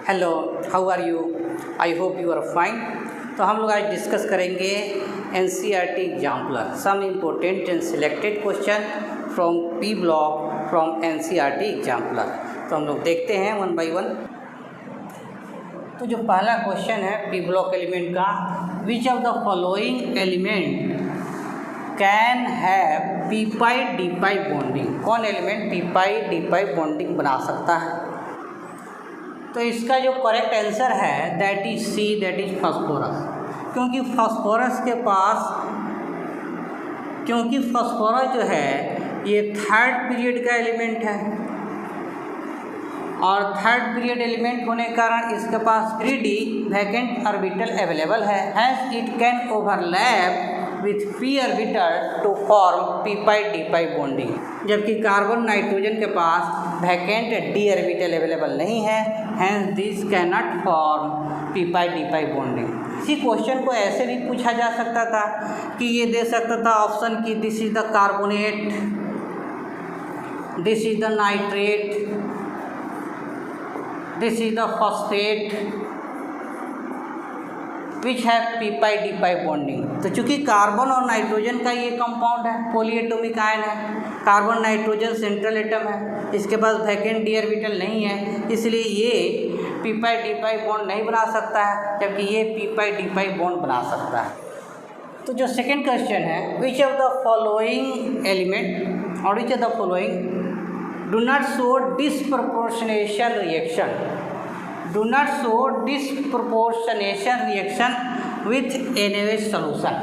Hello, how are you? I hope you are fine. तो हम लोग आज डिस्कस करेंगे NCERT exemplar, some important and selected question from P block from NCERT exemplar. तो हम लोग देखते हैं वन बाय वन। तो जो पहला क्वेश्चन है पी ब्लॉक एलिमेंट का, which of the following element can have P pi D pi bonding? कौन element P pi D pi bonding बना सकता है? तो इसका जो करेक्ट आंसर है that is C, that is phosphorus. क्योंकि फास्फोरस जो है ये थर्ड पीरियड का एलिमेंट है, और थर्ड पीरियड एलिमेंट होने के कारण इसके पास 3D वैकेंट ऑर्बिटल अवेलेबल है। Hence it can overlap with P orbital to form P pi D pi bonding. जबकि कार्बन नाइट्रोजन के पास वैकेंट डी ऑर्बिटल अवेलेबल नहीं है, hence this can not form P pi D pi bonding. इसी question को ऐसे भी पूछा जा सकता था कि ये दे सकता था ऑप्शन की this is the carbonate, this is the nitrate, this is the phosphate which have P pi D pi bonding. तो चूँकि कार्बन और नाइट्रोजन का ये कंपाउंड है, पॉलीएटॉमिक आयन है, कार्बन नाइट्रोजन सेंट्रल एटम है, इसके पास वैकेंट डी ऑर्बिटल नहीं है, इसलिए ये p pi D pi bond नहीं बना सकता है, जबकि ये p pi D pi bond बना सकता है। तो जो सेकेंड क्वेश्चन है, which of the following element और which of the following do not show disproportionation reaction, do not show disproportionation reaction with NaOH solution।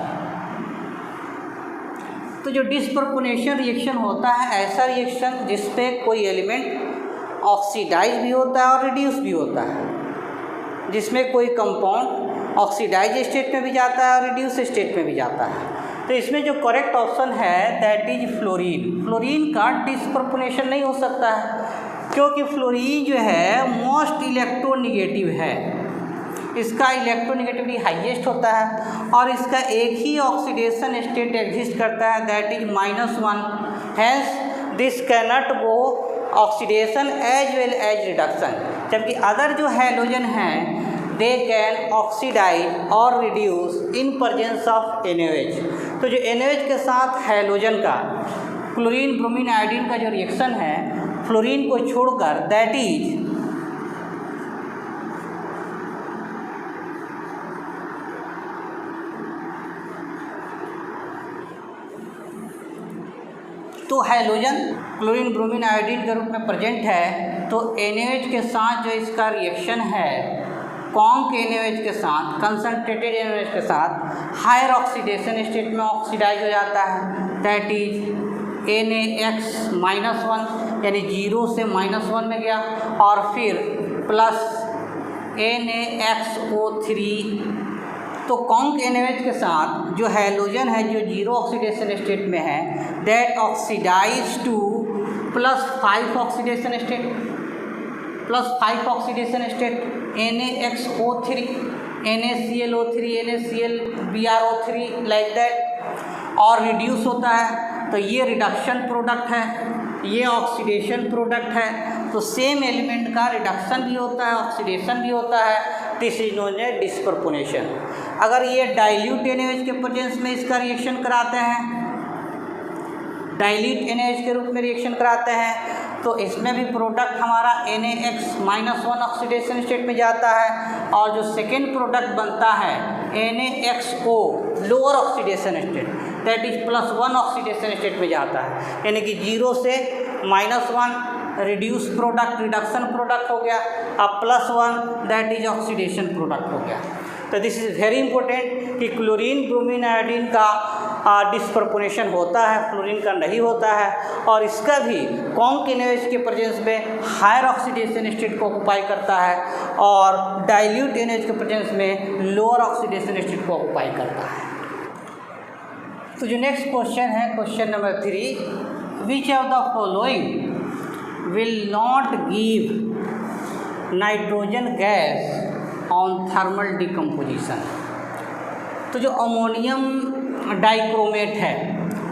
तो जो डिसप्रपोर्शनेशन रिएक्शन होता है ऐसा रिएक्शन जिसपे कोई एलिमेंट ऑक्सीडाइज भी होता है और रिड्यूस भी होता है, जिसमें कोई कंपाउंड ऑक्सीडाइज स्टेट में भी जाता है और रिड्यूस स्टेट में भी जाता है। तो इसमें जो करेक्ट ऑप्शन है दैट इज फ्लोरीन। फ्लोरीन का डिसप्रपोर्शनेशन नहीं हो सकता है, क्योंकि फ्लोरीन जो है मोस्ट इलेक्ट्रोनिगेटिव है, इसका इलेक्ट्रोनिगेटिविटी हाईएस्ट होता है और इसका एक ही ऑक्सीडेशन स्टेट एग्जिस्ट करता है that is -1। Hence this cannot go oxidation as well as reduction. जबकि अदर जो हैलोजन हैं दे कैन ऑक्सीडाइज और reduce in presence of NaOH। तो जो NaOH के साथ हैलोजन का क्लोरीन ब्रोमीन आयोडीन का जो रिएक्शन है फ्लोरीन को छोड़कर दैट इज तो हैलोजन क्लोरीन ब्रोमीन आयोडीन के रूप में प्रेजेंट है, तो NaOH के साथ जो इसका रिएक्शन है कॉन्क NaOH के साथ, कंसनट्रेटेड NaOH के साथ हायर ऑक्सीडेशन स्टेट में ऑक्सीडाइज हो जाता है दैट इज NaX-1, यानी 0 से -1 में गया, और फिर प्लस NaXO3। तो कॉन्क NaOH के साथ जो हैलोजन है जो 0 ऑक्सीडेशन स्टेट में है that oxidise to +5 oxidation state, +5 oxidation state NaXO3, NaClO3, NaClBrO3 like that, और रिड्यूस होता है। तो ये रिडक्शन प्रोडक्ट है, ये ऑक्सीडेशन प्रोडक्ट है। तो सेम एलिमेंट का रिडक्शन भी होता है, ऑक्सीडेशन भी होता है, this is known as disproportionation. अगर ये डाइल्यूट NaOH के प्रेजेंस में इसका रिएक्शन कराते हैं, डाइल्यूट NaOH के रूप में रिएक्शन कराते हैं, तो इसमें भी प्रोडक्ट हमारा NaX-1 ऑक्सीडेशन स्टेट में जाता है, और जो सेकेंड प्रोडक्ट बनता है NaXO lower oxidation state that is +1 oxidation state में जाता है, यानी कि 0 से -1 रिड्यूस प्रोडक्ट, रिडक्शन प्रोडक्ट हो गया, अब +1 दैट इज ऑक्सीडेशन प्रोडक्ट हो गया। तो दिस इज़ वेरी इंपॉर्टेंट कि क्लोरीन ब्रोमीन आयोडीन का डिसप्रपोर्शनेशन होता है, फ्लोरीन का नहीं होता है, और इसका भी कॉन्क NaOH के प्रेजेंस में हायर ऑक्सीडेशन स्टेट को ऑक्यूपाई करता है, और डाइल्यूट NaOH के प्रेजेंस में लोअर ऑक्सीडेशन स्टेट को ऑक्यूपाई करता है। तो जो नेक्स्ट क्वेश्चन है question number 3, which of the following will not give nitrogen gas on thermal decomposition. तो जो अमोनियम डाइक्रोमेट है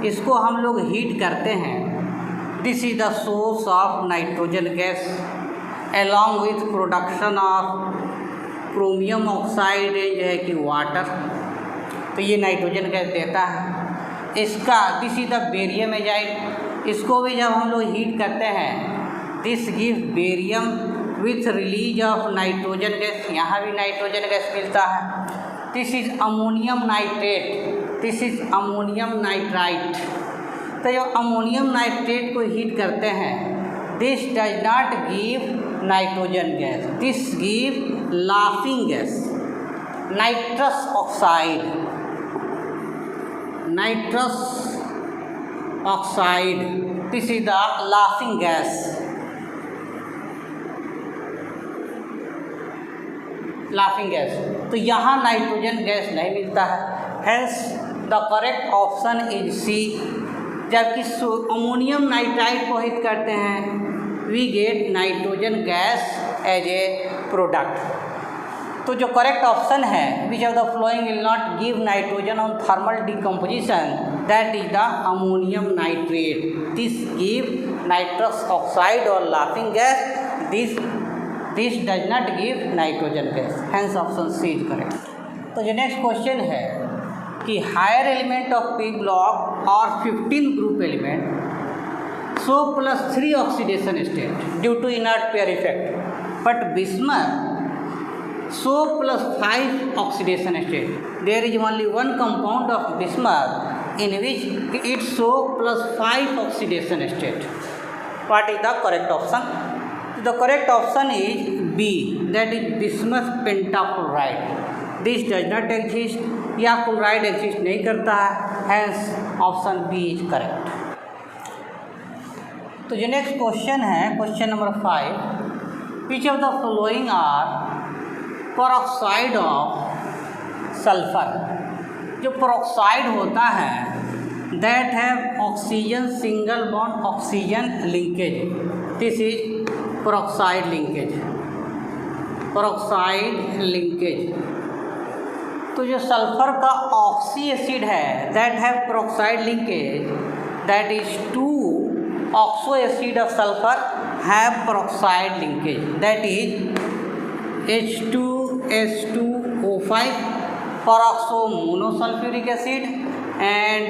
इसको हम लोग हीट करते हैं, this is the source of nitrogen gas. along with production of chromium oxide जो है कि वाटर, तो ये नाइट्रोजन गैस देता है। इसका this is the barium azide, इसको भी जब हम लोग हीट करते हैं this give barium with release of nitrogen gas, यहाँ भी नाइट्रोजन गैस मिलता है। This is ammonium nitrate, this is ammonium nitrite. तो जब अमोनियम नाइट्रेट को हीट करते हैं this does not give nitrogen gas, this give laughing gas, nitrous oxide, nitrous oxide, this is the laughing gas, laughing gas. तो यहाँ nitrogen gas नहीं मिलता है, hence the correct option is C. जबकि ammonium nitrite को heat करते हैं we get nitrogen gas as a product. तो जो करेक्ट ऑप्शन है which of the following will not give nitrogen on thermal decomposition, that is the ammonium nitrate, this give nitrous oxide और laughing gas, this does not give nitrogen gas, hence option C is correct. तो जो next question है कि higher element of P block और 15 group element show +3 oxidation state due to inert pair effect, but bismuth show +5 oxidation state. There is only one compound of bismuth in which it show +5 oxidation state. What is the correct option? The correct option is B, that is bismuth pentachloride. This does not exist, या chloride exist नहीं करता है, hence option B is correct. तो जो next question है question number 5, which of the following are peroxide of sulphur. जो peroxide होता है that have oxygen single bond oxygen linkage, this is peroxide linkage, peroxide linkage. तो जो sulphur का oxy acid है that have peroxide linkage, that is 2 oxo acid of sulphur have peroxide linkage, that is H2S2O5 peroxo monossulfuric acid and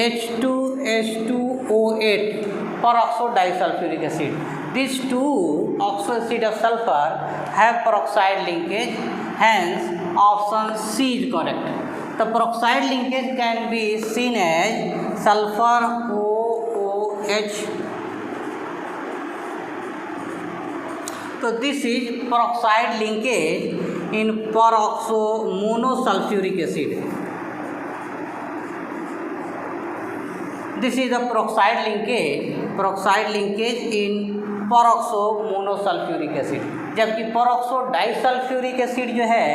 H2S2O8 peroxo disulfuric acid. These 2 oxo acid of sulfur have peroxide linkage, hence option C is correct. The peroxide linkage can be seen as sulfur OOH. So this is peroxide linkage in peroxo monosulfuric acid. This is the peroxide linkage in peroxo monosulfuric acid. जबकि peroxo disulfuric acid जो है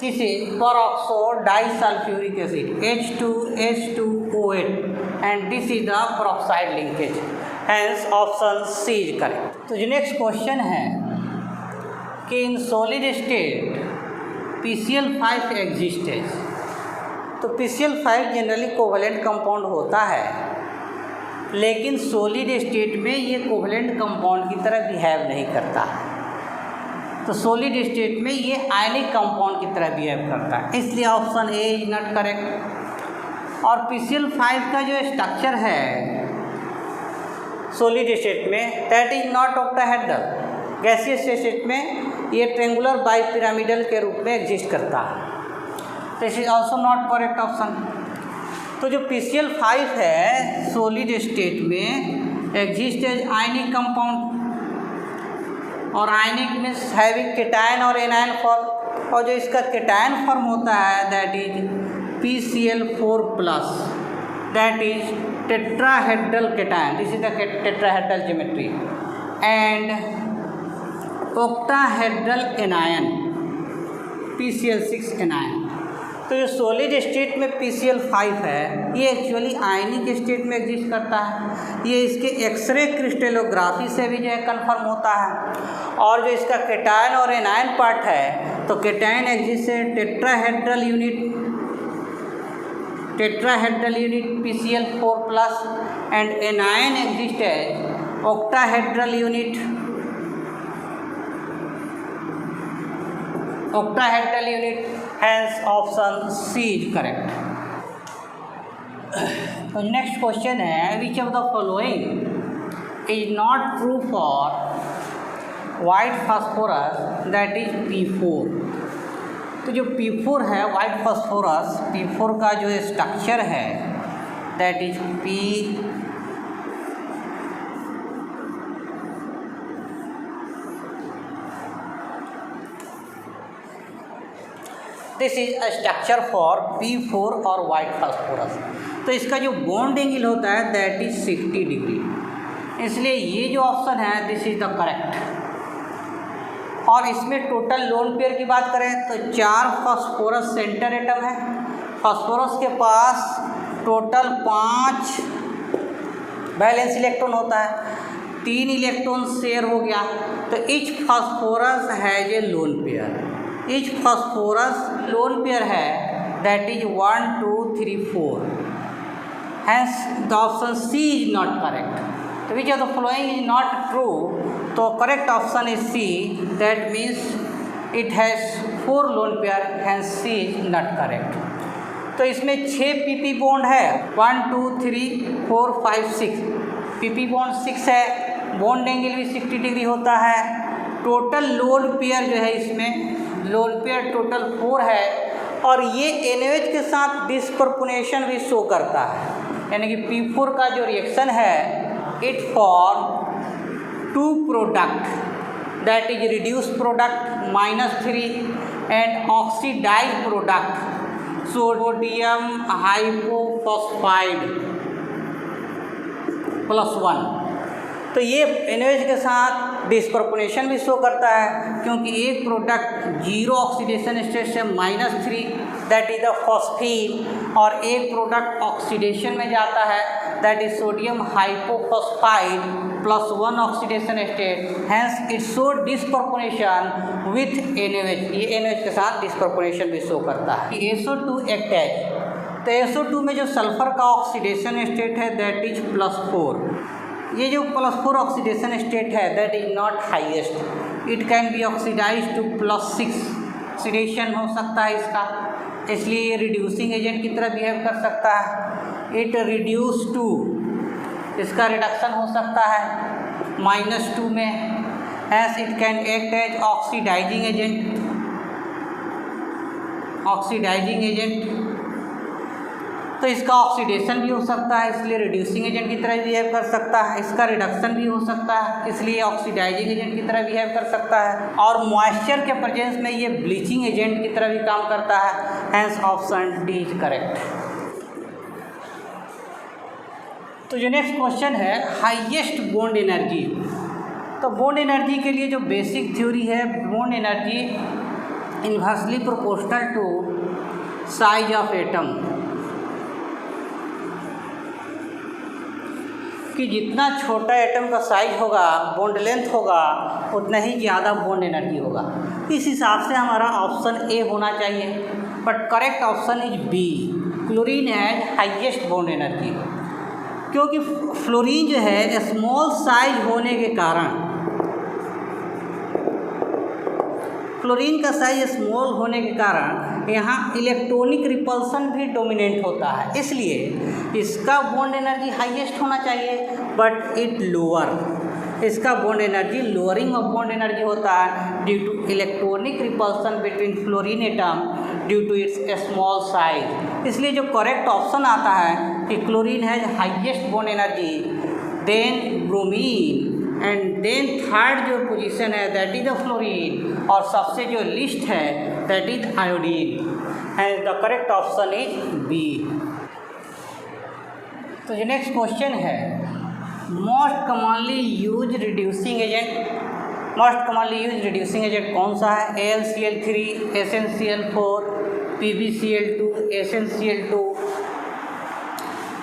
this is peroxo disulfuric acid H2S2O8 and this is the peroxide linkage, hence option C is correct. तो जो next question है कि in solid state PCl5 एग्जिस्टेज। तो PCl5 generally covalent compound होता है, लेकिन सॉलिड स्टेट में ये कोवलेंट कंपाउंड की तरह बिहेव नहीं करता है। तो सॉलिड स्टेट में ये आयनिक कंपाउंड की तरह बिहेव करता है, इसलिए option A is not correct. और PCl5 का जो स्ट्रक्चर है सॉलिड स्टेट में that is not octahedral, gaseous state में ये ट्रेंगुलर बाइपिरामिडल के रूप में एग्जिस्ट करता है, this is also not correct option. तो जो PCl5 है सॉलिड स्टेट में एग्जिस्ट एज आयनिक कंपाउंड, और आयनिक मीन्स हैविंग केटायन और एनायन फॉर्म, और जो इसका केटायन फॉर्म होता है that is PCl4+, that is tetrahedral cation, this is the tetrahedral geometry, and octahedral anion PCl6 anion. तो जो सॉलिड स्टेट में PCl5 है ये एक्चुअली आयनिक स्टेट में एग्जिस्ट करता है, ये इसके एक्सरे क्रिस्टलोग्राफी से भी जो है कन्फर्म होता है। और जो इसका केटायन और एनायन पार्ट है तो केटायन एग्जिस्ट है tetrahedral unit tetrahedral unit PCl4 plus, and anion exists as octahedral unit. Octahedral unit, hence option C is correct. तो नेक्स्ट क्वेश्चन है, which of the following is not true for white phosphorus that is P4। तो जो P4 है white phosphorus, P4 का जो structure है that is this is a structure for P4 और white phosphorus. तो इसका जो बॉन्ड एंगल होता है दैट इज 60 डिग्री, इसलिए ये जो ऑप्शन है दिस इज द करेक्ट। और इसमें टोटल लोन पेयर की बात करें तो 4 फास्फोरस सेंटर एटम है। फास्फोरस के पास टोटल 5 बैलेंस इलेक्ट्रॉन होता है, 3 इलेक्ट्रॉन शेयर हो गया, तो each phosphorus has a lone pair. Each phosphorus lone pair है that is 1 2 3 4, hence the option C is not correct. So which of the following is not true? तो correct option is C, that means it has 4 lone pair, hence C is not correct. तो इसमें 6 pp bond है, 1 2 3 4 5 6, pp bond 6 है, bond angle भी 60 degree होता है। Total lone pair जो है इसमें लोन पेयर टोटल 4 है, और ये NaOH के साथ डिस्प्रपोर्शनेशन भी शो करता है, यानी कि P4 का जो रिएक्शन है it form 2 product that is reduce product -3 and oxidise product sodium hypophosphide +1। तो ये NaOH के साथ डिस्प्रपोर्शनेशन भी शो करता है, क्योंकि एक प्रोडक्ट 0 ऑक्सीडेशन स्टेट से -3 दैट इज द फॉस्फीन, और एक प्रोडक्ट ऑक्सीडेशन में जाता है that is sodium hypophosphide +1 oxidation state, hence it show disproportionation with NaOH। ये NaOH के साथ डिस्प्रपोर्शनेशन भी शो करता है। SO2 एक्ट एज, तो SO2 में जो सल्फर का ऑक्सीडेशन स्टेट है दैट इज +4। ये जो +4 ऑक्सीडेशन स्टेट है that is not highest, it can be oxidise to +6, oxidation हो सकता है इसका, इसलिए ये रिड्यूसिंग एजेंट की तरह बिहेव कर सकता है। इट रिड्यूस टू, इसका रिडक्शन हो सकता है -2 में, as it can act as oxidising agent. Oxidising agent तो इसका ऑक्सीडेशन भी हो सकता है, इसलिए रिड्यूसिंग एजेंट की तरह बिहेव कर सकता है। इसका रिडक्शन भी हो सकता है, इसलिए ऑक्सीडाइजिंग एजेंट की तरह बिहेव कर सकता है। और मॉइस्चर के प्रेजेंस में ये ब्लीचिंग एजेंट की तरह भी काम करता है, hence option D is correct. तो जो नेक्स्ट क्वेश्चन है, हाईएस्ट बॉन्ड एनर्जी। तो बॉन्ड एनर्जी के लिए जो बेसिक थ्योरी है, bond energy inversely proportional to size of atom, कि जितना छोटा एटम का साइज होगा, बॉन्ड लेंथ होगा, उतना ही ज़्यादा बॉन्ड एनर्जी होगा। इस हिसाब से हमारा ऑप्शन ए होना चाहिए, but correct option is B, chlorine has highest bond energy. क्योंकि फ्लोरीन जो है स्मॉल साइज होने के कारण, क्लोरीन का साइज स्मॉल होने के कारण यहाँ इलेक्ट्रॉनिक रिपल्सन भी डोमिनेंट होता है, इसलिए इसका बॉन्ड एनर्जी हाईएस्ट होना चाहिए, बट इट लोअर, इसका bond energy lowering of bond energy होता है due to electronic repulsion between fluorine atom due to its small size. इसलिए जो करेक्ट ऑप्शन आता है कि chlorine has highest bond energy, then bromine, and then third जो position है that is the fluorine, और सबसे जो लिस्ट है that is iodine, and the correct option is B. तो जो नेक्स्ट क्वेश्चन है, most commonly use reducing agent, most commonly use reducing agent कौन सा है? AlCl3, SnCl4, PbCl2, SnCl2।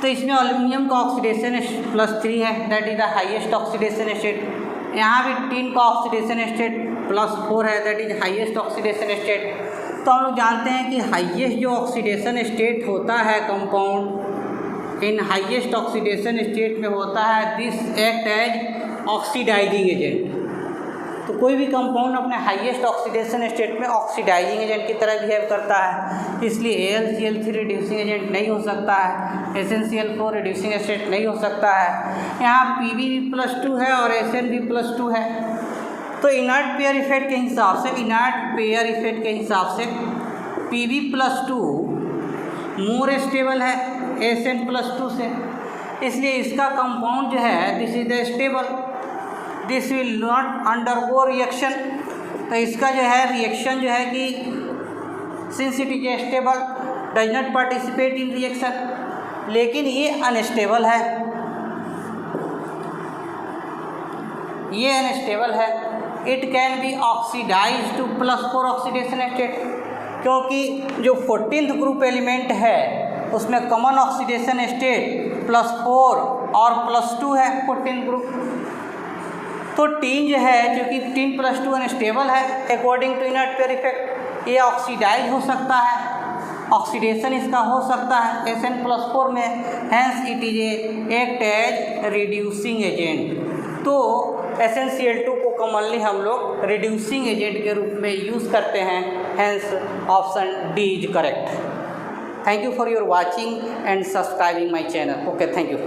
तो इसमें एल्यूमिनियम का ऑक्सीडेशन +3 है, that is the highest oxidation state. यहाँ भी टिन का ऑक्सीडेशन स्टेट +4 है, that is highest oxidation state. तो हम लोग जानते हैं कि हाईएस्ट जो ऑक्सीडेशन स्टेट होता है compound, in highest oxidation state में होता है this act as oxidising agent. तो कोई भी कंपाउंड अपने हाईएस्ट ऑक्सीडेशन स्टेट में ऑक्सीडाइजिंग एजेंट की तरह बिहेव करता है, इसलिए AlCl3 रिड्यूसिंग एजेंट नहीं हो सकता है, SnCl4 रिड्यूसिंग एजेंट नहीं हो सकता है। यहाँ Pb+2 है और SnB+2 है। तो इनर्ट पेयर इफेक्ट के हिसाब से, Pb+2 मोर स्टेबल है Sn+2 से, इसलिए इसका कंपाउंड जो है this is the stable, this will not undergo reaction. तो इसका जो है रिएक्शन जो है कि since it is stable does not participate in reaction, लेकिन ये अनस्टेबल है, it can be oxidise to +4 oxidation state, क्योंकि जो 14th ग्रुप एलिमेंट है उसमें कॉमन ऑक्सीडेशन स्टेट +4 और +2 है 14th ग्रुप। तो टीन जो है, जो कि 10+2 अनस्टेबल है according to inert pair effect, ये ऑक्सीडाइज हो सकता है, ऑक्सीडेशन इसका हो सकता है Sn+4 में, hence it is act as reducing agent. तो SnCl2 को कॉमनली हम लोग रिड्यूसिंग एजेंट के रूप में यूज़ करते हैं, hence option D is correct. Thank you for your watching and subscribing my channel. Okay, thank you.